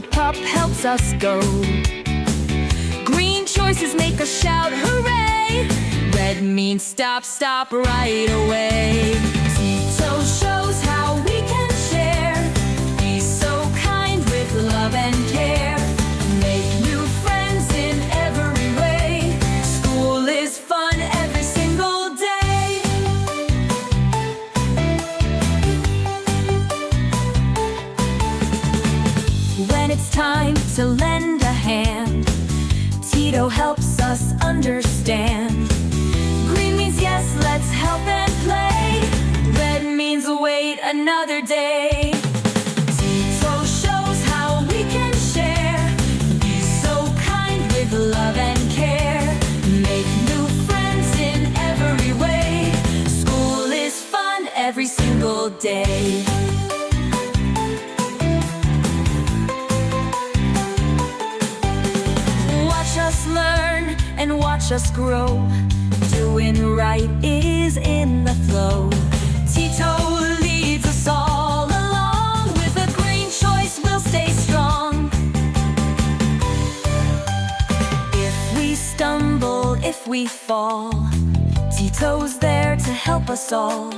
the pup helps us go. Green choices make us shout hooray. Red means stop, stop right away. Tito shows how we can share. Be so kind with love and care. Make new friends in every way. School is fun every single day. When it's time to lend a hand, Tito helps us understand. Green means yes, let's help and play. Red means wait another day. Tito shows how we can share. Be so kind with love and care. Make new friends in every way. School is fun every single day. Watch us learn and watch us grow. Doing right is in the flow. Tito leads us all along. With a green choice we'll stay strong. If we stumble, if we fall, Tito's there to help us all.